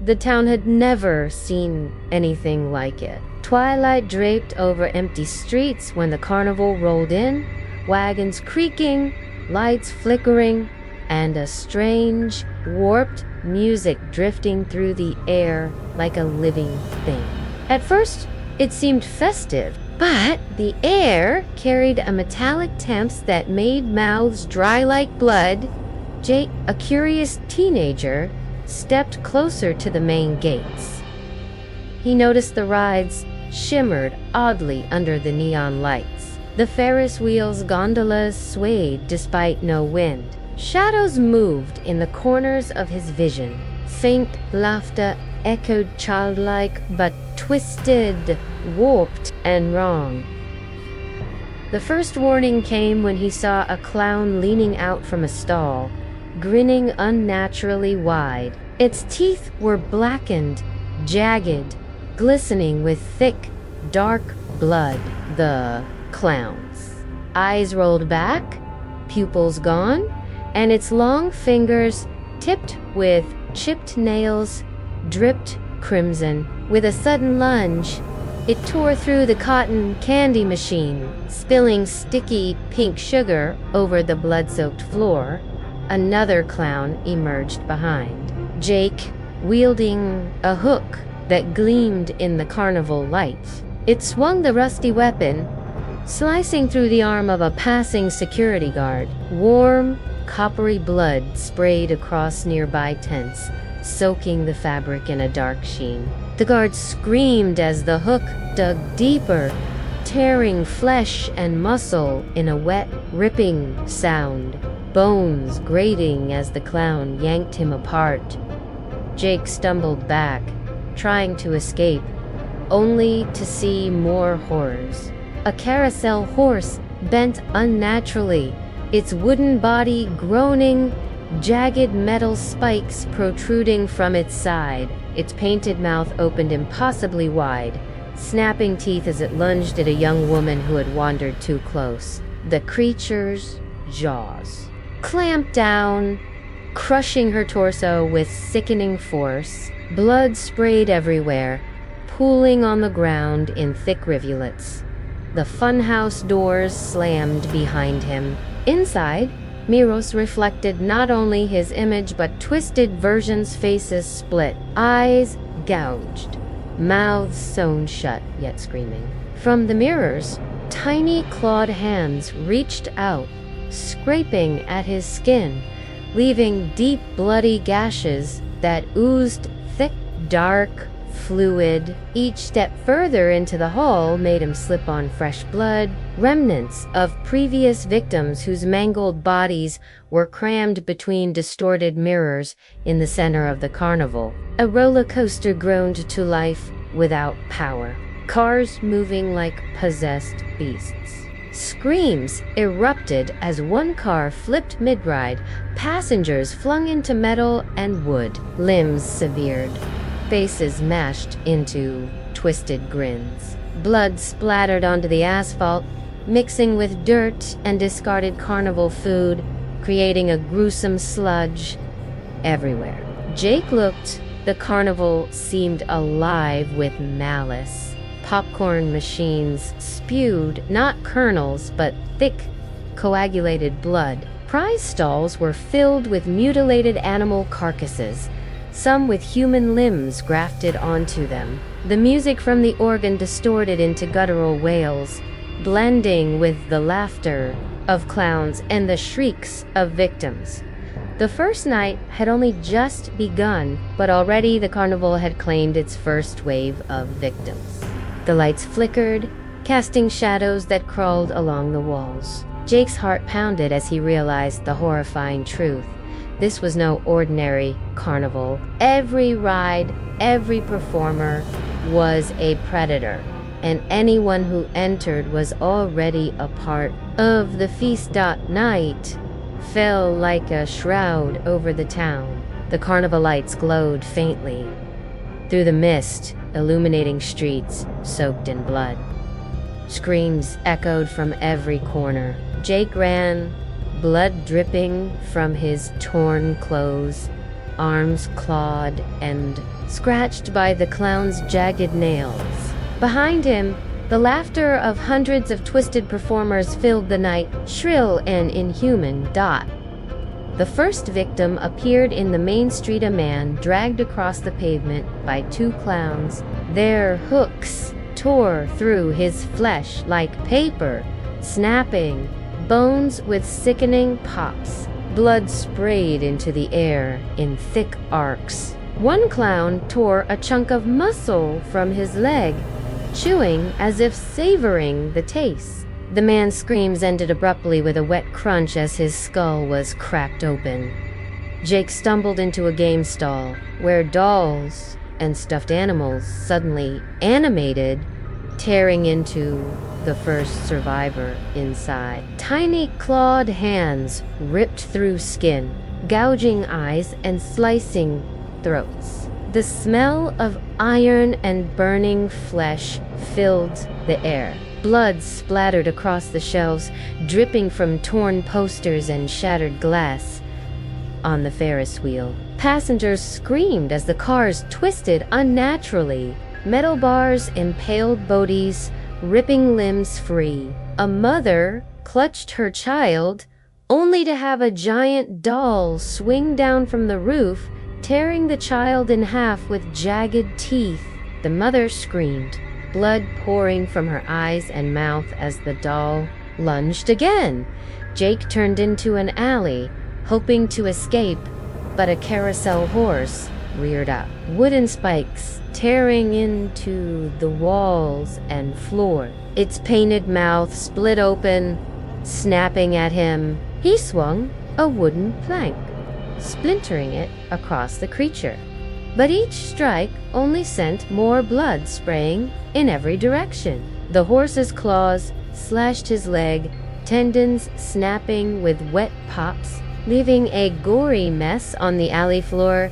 The town had never seen anything like it. Twilight draped over empty streets when the carnival rolled in, wagons creaking, lights flickering, and a strange, warped music drifting through the air like a living thing. At first, it seemed festive, but the air carried a metallic temp that made mouths dry like blood. Jake, a curious teenager, stepped closer to the main gates. He noticed the rides shimmered oddly under the neon lights. The Ferris wheel's gondolas swayed despite no wind. Shadows moved in the corners of his vision. Faint laughter echoed childlike, but twisted, warped, and wrong. The first warning came when he saw a clown leaning out from a stall, grinning unnaturally wide. Its teeth were blackened, jagged, glistening with thick, dark blood. The clown's eyes rolled back, pupils gone, and its long fingers, tipped with chipped nails, dripped crimson. With a sudden lunge, it tore through the cotton candy machine, spilling sticky pink sugar over the blood-soaked floor. Another clown emerged behind, Jake wielding a hook that gleamed in the carnival lights. It swung the rusty weapon, slicing through the arm of a passing security guard. Warm, coppery blood sprayed across nearby tents, soaking the fabric in a dark sheen. The guard screamed as the hook dug deeper, tearing flesh and muscle in a wet, ripping sound, bones grating as the clown yanked him apart. Jake stumbled back, trying to escape, only to see more horrors. A carousel horse bent unnaturally, its wooden body groaning, jagged metal spikes protruding from its side. Its painted mouth opened impossibly wide, snapping teeth as it lunged at a young woman who had wandered too close. The creature's jaws clamped down, crushing her torso with sickening force. Blood sprayed everywhere, pooling on the ground in thick rivulets. The funhouse doors slammed behind him. Inside, mirrors reflected not only his image but twisted versions' faces split, eyes gouged, mouths sewn shut yet screaming. From the mirrors, tiny clawed hands reached out, scraping at his skin, leaving deep bloody gashes that oozed thick, dark fluid. Each step further into the hall made him slip on fresh blood, remnants of previous victims whose mangled bodies were crammed between distorted mirrors in the center of the carnival. A roller coaster groaned to life without power, cars moving like possessed beasts. Screams erupted as one car flipped mid-ride, passengers flung into metal and wood, limbs severed, faces mashed into twisted grins. Blood splattered onto the asphalt, mixing with dirt and discarded carnival food, creating a gruesome sludge everywhere. Jake looked. The carnival seemed alive with malice. Popcorn machines spewed not kernels but thick, coagulated blood. Prize stalls were filled with mutilated animal carcasses, some with human limbs grafted onto them. The music from the organ distorted into guttural wails, blending with the laughter of clowns and the shrieks of victims. The first night had only just begun, but already the carnival had claimed its first wave of victims. The lights flickered, casting shadows that crawled along the walls. Jake's heart pounded as he realized the horrifying truth. This was no ordinary carnival. Every ride, every performer was a predator, and anyone who entered was already a part of the feast. Night fell like a shroud over the town. The carnival lights glowed faintly through the mist, illuminating streets soaked in blood. Screams echoed from every corner. Jake ran, blood dripping from his torn clothes, arms clawed and scratched by the clown's jagged nails. Behind him, the laughter of hundreds of twisted performers filled the night, shrill and inhuman. The first victim appeared in the main street, a man dragged across the pavement by two clowns. Their hooks tore through his flesh like paper, snapping bones with sickening pops. Blood sprayed into the air in thick arcs. One clown tore a chunk of muscle from his leg, chewing as if savoring the taste. The man's screams ended abruptly with a wet crunch as his skull was cracked open. Jake stumbled into a game stall where dolls and stuffed animals suddenly animated, tearing into the first survivor inside. Tiny clawed hands ripped through skin, gouging eyes and slicing throats. The smell of iron and burning flesh filled the air. Blood splattered across the shelves, dripping from torn posters and shattered glass on the Ferris wheel. Passengers screamed as the cars twisted unnaturally. Metal bars impaled bodies, ripping limbs free. A mother clutched her child, only to have a giant doll swing down from the roof, tearing the child in half with jagged teeth. The mother screamed, blood pouring from her eyes and mouth as the doll lunged again. Jake turned into an alley, hoping to escape, but a carousel horse reared up, wooden spikes tearing into the walls and floor. Its painted mouth split open, snapping at him. He swung a wooden plank, splintering it across the creature. But each strike only sent more blood spraying in every direction. The horse's claws slashed his leg, tendons snapping with wet pops, leaving a gory mess on the alley floor.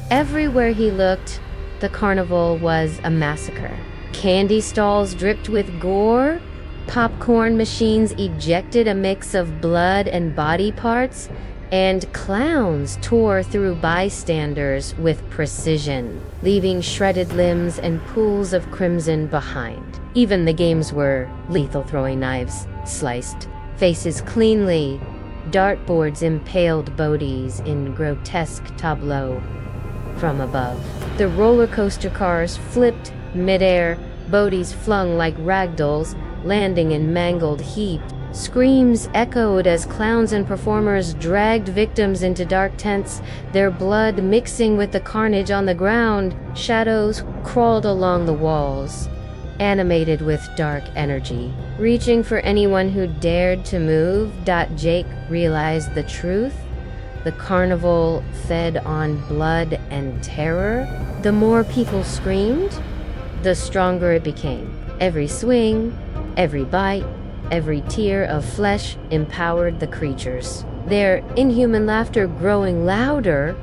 Everywhere he looked, the carnival was a massacre. Candy stalls dripped with gore, popcorn machines ejected a mix of blood and body parts, and clowns tore through bystanders with precision, leaving shredded limbs and pools of crimson behind. Even the games were lethal, throwing knives sliced faces cleanly, dartboards impaled bodies in grotesque tableau from above. The roller coaster cars flipped midair, bodies flung like ragdolls, landing in mangled heaps. Screams echoed as clowns and performers dragged victims into dark tents, their blood mixing with the carnage on the ground. Shadows crawled along the walls, animated with dark energy, reaching for anyone who dared to move. Jake realized the truth. The carnival fed on blood and terror. The more people screamed, the stronger it became. Every swing, every bite, every tear of flesh empowered the creatures, their inhuman laughter growing louder,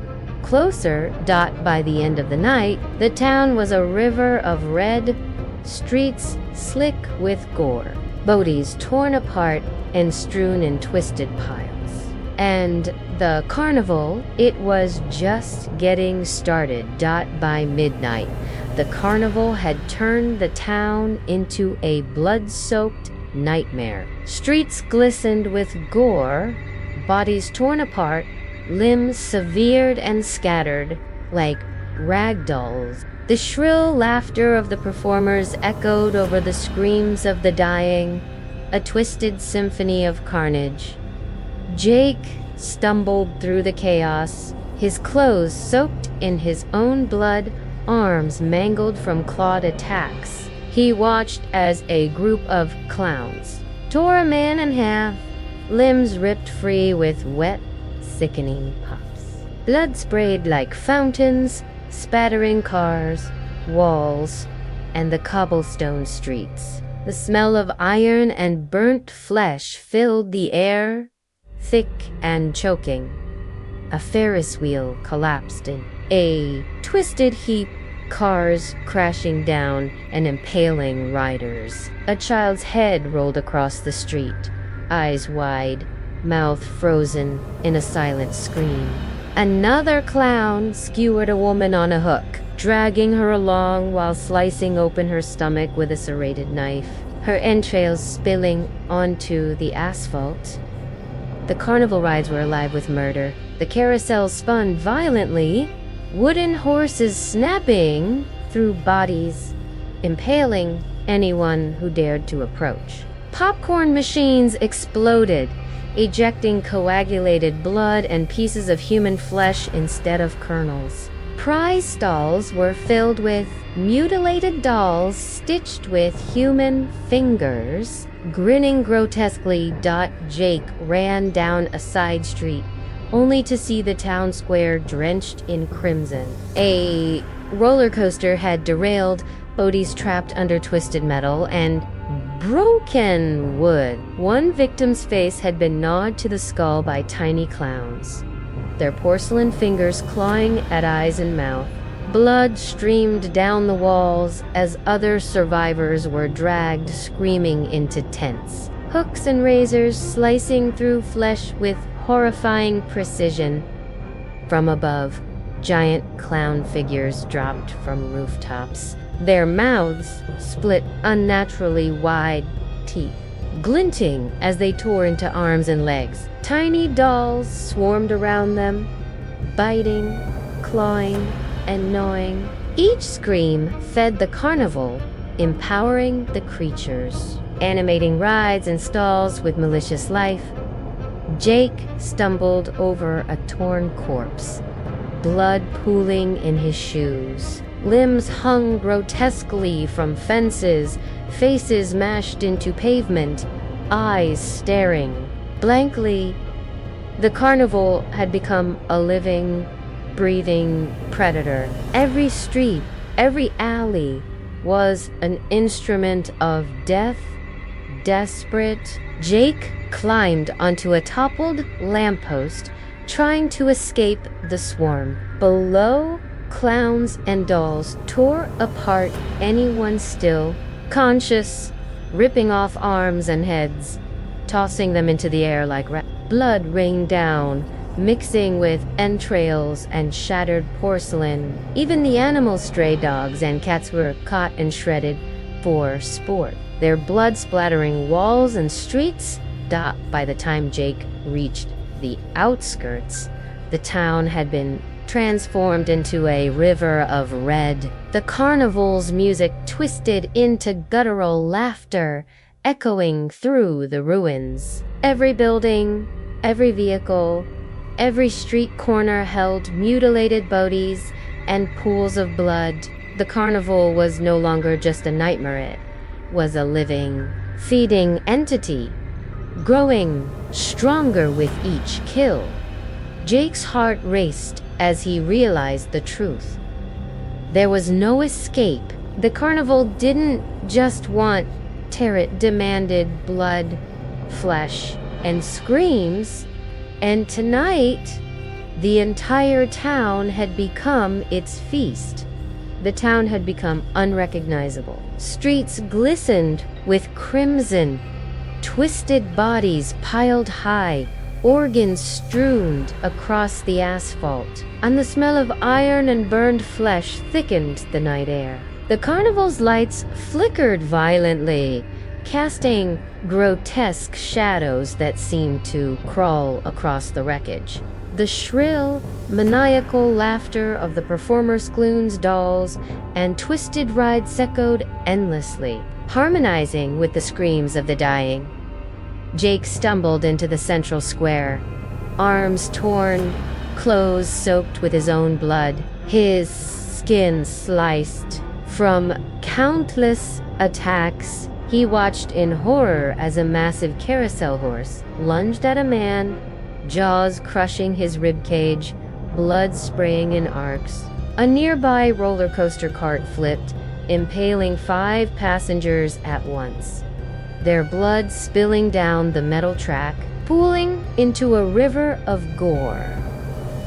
closer. By the end of the night, the town was a river of red, streets slick with gore, bodies torn apart and strewn in twisted piles. And the carnival, it was just getting started. By midnight, the carnival had turned the town into a blood-soaked nightmare. Streets glistened with gore, bodies torn apart, limbs severed and scattered like rag dolls. The shrill laughter of the performers echoed over the screams of the dying, a twisted symphony of carnage. Jake stumbled through the chaos, his clothes soaked in his own blood, arms mangled from clawed attacks. He watched as a group of clowns tore a man in half, limbs ripped free with wet, sickening puffs. Blood sprayed like fountains, spattering cars, walls, and the cobblestone streets. The smell of iron and burnt flesh filled the air, thick and choking. A Ferris wheel collapsed in a twisted heap, cars crashing down and impaling riders. A child's head rolled across the street, eyes wide, mouth frozen in a silent scream. Another clown skewered a woman on a hook, dragging her along while slicing open her stomach with a serrated knife, her entrails spilling onto the asphalt. The carnival rides were alive with murder. The carousel spun violently, wooden horses snapping through bodies, impaling anyone who dared to approach. Popcorn machines exploded, ejecting coagulated blood and pieces of human flesh instead of kernels. Prize stalls were filled with mutilated dolls stitched with human fingers. Grinning grotesquely, Jake ran down a side street, only to see the town square drenched in crimson. A roller coaster had derailed, bodies trapped under twisted metal and broken wood. One victim's face had been gnawed to the skull by tiny clowns, their porcelain fingers clawing at eyes and mouth. Blood streamed down the walls as other survivors were dragged screaming into tents. Hooks and razors slicing through flesh with horrifying precision. From above, giant clown figures dropped from rooftops, their mouths split unnaturally wide teeth, glinting as they tore into arms and legs. Tiny dolls swarmed around them, biting, clawing, and gnawing. Each scream fed the carnival, empowering the creatures, animating rides and stalls with malicious life. Jake stumbled over a torn corpse, blood pooling in his shoes. Limbs hung grotesquely from fences, faces mashed into pavement, eyes staring blankly. The carnival had become a living, breathing predator. Every street, every alley was an instrument of death. Desperate, Jake climbed onto a toppled lamppost, trying to escape the swarm. Below, clowns and dolls tore apart anyone still conscious, ripping off arms and heads, tossing them into the air like blood rained down, mixing with entrails and shattered porcelain. Even the animal stray dogs and cats were caught and shredded for sport, their blood splattering walls and streets. By the time Jake reached the outskirts, the town had been transformed into a river of red. The carnival's music twisted into guttural laughter, echoing through the ruins. Every building, every vehicle, every street corner held mutilated bodies and pools of blood. The carnival was no longer just a nightmare, it was a living, feeding entity, growing stronger with each kill. Jake's heart raced as he realized the truth. There was no escape. The carnival didn't just want terror, it demanded blood, flesh, and screams. And tonight, the entire town had become its feast. The town had become unrecognizable. Streets glistened with crimson, twisted bodies piled high, organs strewn across the asphalt, and the smell of iron and burned flesh thickened the night air. The carnival's lights flickered violently, casting grotesque shadows that seemed to crawl across the wreckage. The shrill, maniacal laughter of the performers' clowns, dolls, and twisted rides echoed endlessly, harmonizing with the screams of the dying. Jake stumbled into the central square, arms torn, clothes soaked with his own blood, his skin sliced. From countless attacks, he watched in horror as a massive carousel horse lunged at a man, jaws crushing his ribcage, blood spraying in arcs. A nearby roller coaster cart flipped, impaling 5 passengers at once, their blood spilling down the metal track, pooling into a river of gore.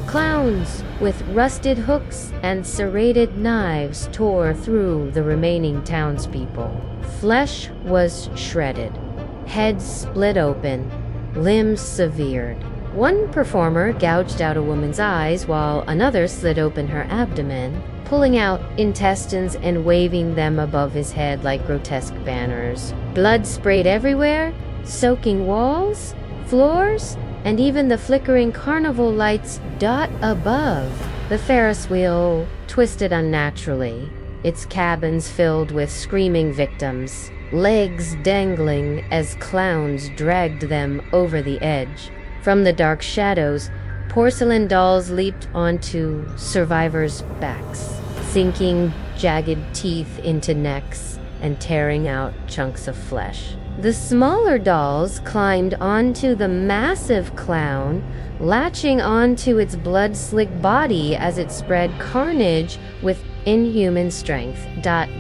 Clowns with rusted hooks and serrated knives tore through the remaining townspeople. Flesh was shredded, heads split open, limbs severed. One performer gouged out a woman's eyes while another slit open her abdomen, pulling out intestines and waving them above his head like grotesque banners. Blood sprayed everywhere, soaking walls, floors, and even the flickering carnival lights dot above. The Ferris wheel twisted unnaturally, its cabins filled with screaming victims, legs dangling as clowns dragged them over the edge. From the dark shadows, porcelain dolls leaped onto survivors' backs, sinking jagged teeth into necks and tearing out chunks of flesh. The smaller dolls climbed onto the massive clown, latching onto its blood-slick body as it spread carnage with inhuman strength.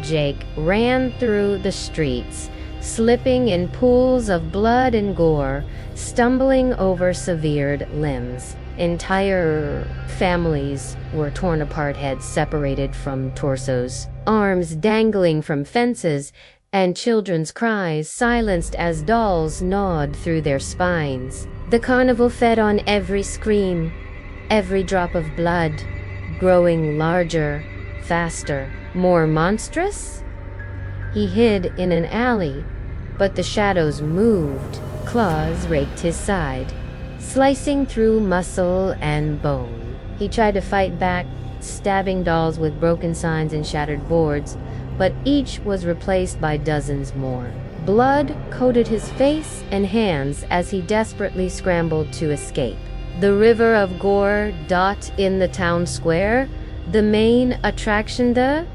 Jake ran through the streets, slipping in pools of blood and gore, stumbling over severed limbs. Entire families were torn apart, heads separated from torsos, arms dangling from fences, and children's cries silenced as dolls gnawed through their spines. The carnival fed on every scream, every drop of blood, growing larger, faster, more monstrous. He hid in an alley, but the shadows moved. Claws raked his side, slicing through muscle and bone. He tried to fight back, stabbing dolls with broken signs and shattered boards, but each was replaced by dozens more. Blood coated his face and hands as he desperately scrambled to escape. The river of gore dot in the town square, the main attraction, the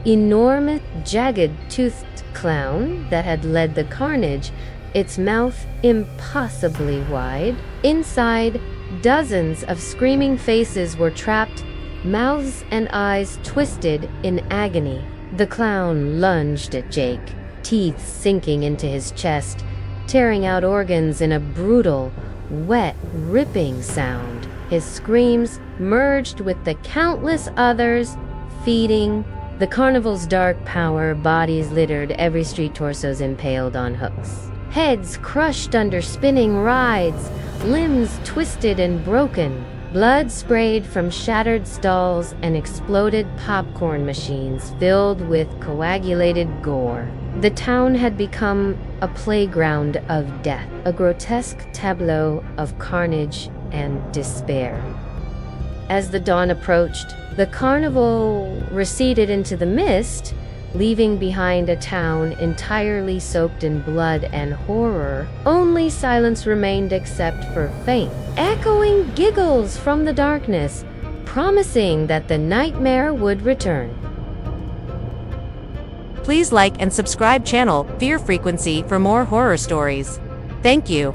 enormous jagged-toothed clown that had led the carnage, its mouth impossibly wide. Inside, dozens of screaming faces were trapped, mouths and eyes twisted in agony. The clown lunged at Jake, teeth sinking into his chest, tearing out organs in a brutal, wet, ripping sound. His screams merged with the countless others, feeding the carnival's dark power. Bodies littered every street, torsos impaled on hooks, heads crushed under spinning rides, limbs twisted and broken. Blood sprayed from shattered stalls and exploded popcorn machines filled with coagulated gore. The town had become a playground of death, a grotesque tableau of carnage and despair. As the dawn approached, the carnival receded into the mist, leaving behind a town entirely soaked in blood and horror. Only silence remained except for faint, echoing giggles from the darkness, promising that the nightmare would return. Please like and subscribe channel Fear Frequency for more horror stories. Thank you.